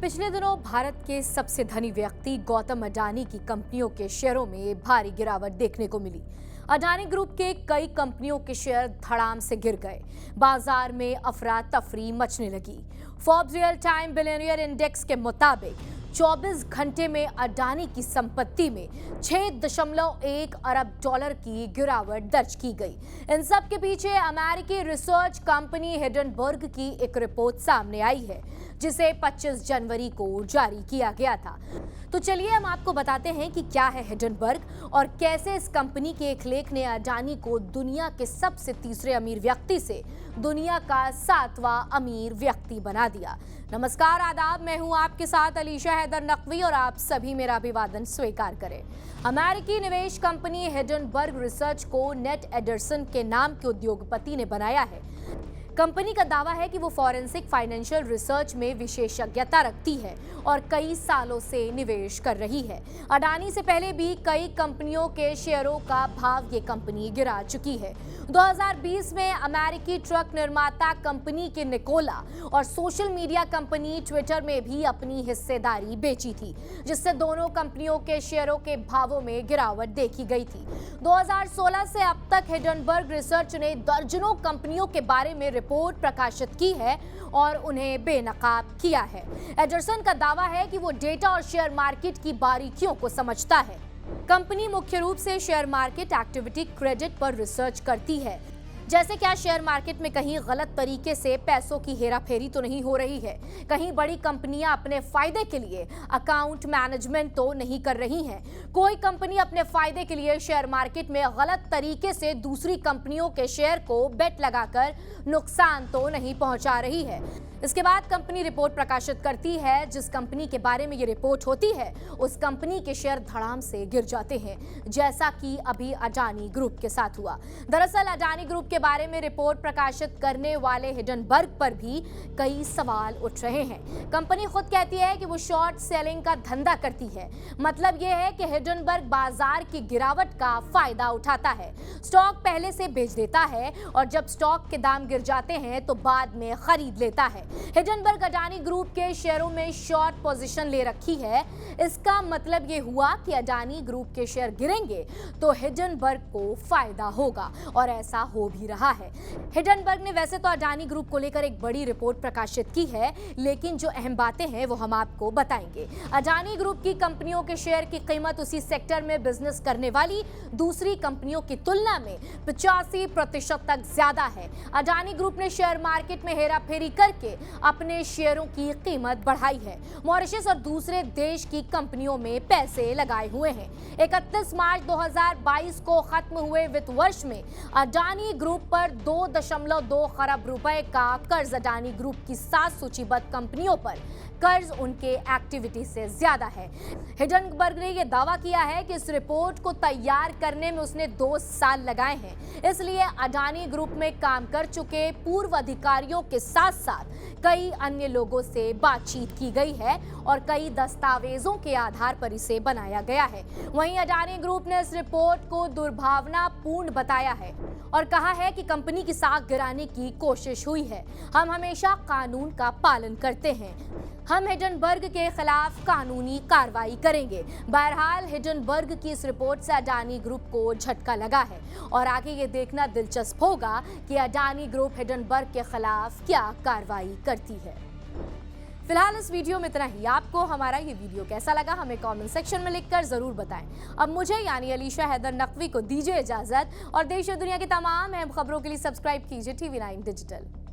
पिछले दिनों भारत के सबसे धनी व्यक्ति गौतम अडानी की कंपनियों के शेयरों में भारी गिरावट देखने को मिली। अडानी ग्रुप के कई कंपनियों के शेयर धड़ाम से गिर गए। बाजार में अफरा तफरी मचने लगी। Forbes real time billionaire index के मुताबिक 24 घंटे में अडानी की संपत्ति में 6.1 अरब डॉलर की गिरावट दर्ज की गई। इन सब के पीछे अमेरिकी रिसर्च कंपनी हिंडनबर्ग की एक रिपोर्ट सामने आई है, जिसे 25 जनवरी को जारी किया गया था। तो चलिए हम आपको बताते हैं कि क्या है हिंडनबर्ग और कैसे इस कंपनी के एक लेख ने अडानी को दुनिया के सबसे तीसरे अमीर व्यक्ति से दुनिया का 7वां अमीर व्यक्ति बना दिया। नमस्कार, आदाब, मैं हूं आपके साथ अलीशा हैदर नकवी और आप सभी मेरा अभिवादन स्वीकार करें। अमेरिकी निवेश कंपनी हिंडनबर्ग रिसर्च को नेट एडरसन के नाम के उद्योगपति ने बनाया है। कंपनी का दावा है कि वो फॉरेंसिक फाइनेंशियल रिसर्च में विशेषज्ञता रखती है और कई सालों से निवेश कर रही है। अडानी से पहले भी कई कंपनियों के शेयरों का भाव ये कंपनी गिरा चुकी है। 2020 में अमेरिकी ट्रक निर्माता कंपनी के निकोला और सोशल मीडिया कंपनी ट्विटर में भी अपनी हिस्सेदारी बेची थी, जिससे दोनों कंपनियों के शेयरों के भावों में गिरावट देखी गई थी। 2016 से अब तक हिंडनबर्ग रिसर्च ने दर्जनों कंपनियों के बारे में रिपोर्ट प्रकाशित की है और उन्हें बेनकाब किया है। एडरसन का दावा है कि वो डेटा और शेयर मार्केट की बारीकियों को समझता है। कंपनी मुख्य रूप से शेयर मार्केट एक्टिविटी क्रेडिट पर रिसर्च करती है, जैसे क्या शेयर मार्केट में कहीं गलत तरीके से पैसों की हेराफेरी तो नहीं हो रही है, कहीं बड़ी कंपनियां अपने फायदे के लिए अकाउंट मैनेजमेंट तो नहीं कर रही हैं, कोई कंपनी अपने फायदे के लिए शेयर मार्केट में गलत तरीके से दूसरी कंपनियों के शेयर को बेट लगाकर नुकसान तो नहीं पहुंचा रही है। इसके बाद कंपनी रिपोर्ट प्रकाशित करती है। जिस कंपनी के बारे में ये रिपोर्ट होती है उस कंपनी के शेयर धड़ाम से गिर जाते हैं, जैसा कि अभी अडानी ग्रुप के साथ हुआ। दरअसल अडानी ग्रुप के बारे में रिपोर्ट प्रकाशित करने वाले हिंडनबर्ग पर भी कई सवाल उठ रहे हैं। कंपनी खुद कहती है कि वो शॉर्ट सेलिंग का धंधा करती है। मतलब ये है कि हिंडनबर्ग बाजार की गिरावट का फायदा उठाता है, स्टॉक पहले से बेच देता है और जब स्टॉक के दाम गिर जाते हैं तो बाद में खरीद लेता है। हिंडनबर्ग अडानी ग्रुप के शेयरों में शॉर्ट पोजीशन ले रखी है। इसका मतलब ये हुआ कि अडानी ग्रुप के शेयर गिरेंगे तो हिंडनबर्ग को फायदा होगा और ऐसा हो भी रहा है। हिंडनबर्ग ने वैसे तो अडानी ग्रुप को लेकर एक बड़ी रिपोर्ट प्रकाशित की है, लेकिन जो अहम बातें हैं वो हम आपको बताएंगे। अडानी ग्रुप की कंपनियों के शेयर की कीमत उसी सेक्टर में बिजनेस करने वाली दूसरी कंपनियों की तुलना में 85% तक ज्यादा है। अडानी ग्रुप ने शेयर मार्केट में हेराफेरी करके अपने शेयरों की कीमत बढ़ाई है। मॉरिशस और दूसरे देश की कंपनियों में पैसे लगाए हुए हैं। 31 मार्च 2022 को खत्म हुए वित्त वर्ष में अडानी ग्रुप पर 2.2 खरब रुपए का कर्ज अडानी ग्रुप की 7 सूचीबद्ध कंपनियों पर कर्ज उनके एक्टिविटी से ज्यादा है। हिंडनबर्ग ने यह दावा किया है कि इस रिपोर्ट को तैयार करने में उसने 2 साल लगाए हैं, इसलिए अडानी ग्रुप में काम कर चुके पूर्व अधिकारियों के साथ साथ कई अन्य लोगों से बातचीत की गई है और कई दस्तावेजों के आधार पर इसे बनाया गया है। वहीं अडानी ग्रुप ने इस रिपोर्ट को दुर्भावनापूर्ण बताया है और कहा है कि कंपनी की साख गिराने की कोशिश हुई है। हम हमेशा कानून का पालन करते हैं। हम हिंडनबर्ग के खिलाफ कानूनी कार्रवाई करेंगे। बहरहाल हिंडनबर्ग की इस रिपोर्ट से अडानी ग्रुप को झटका लगा है और आगे ये देखना दिलचस्प होगा कि अडानी ग्रुप हिंडनबर्ग के खिलाफ क्या कार्रवाई करती है। फिलहाल इस वीडियो में इतना ही। आपको हमारा ये वीडियो कैसा लगा हमें कमेंट सेक्शन में लिखकर जरूर बताएं। अब मुझे यानी अलीशा हैदर नकवी को दीजिए इजाजत और देश और दुनिया की तमाम अहम खबरों के लिए सब्सक्राइब कीजिए TV9 डिजिटल।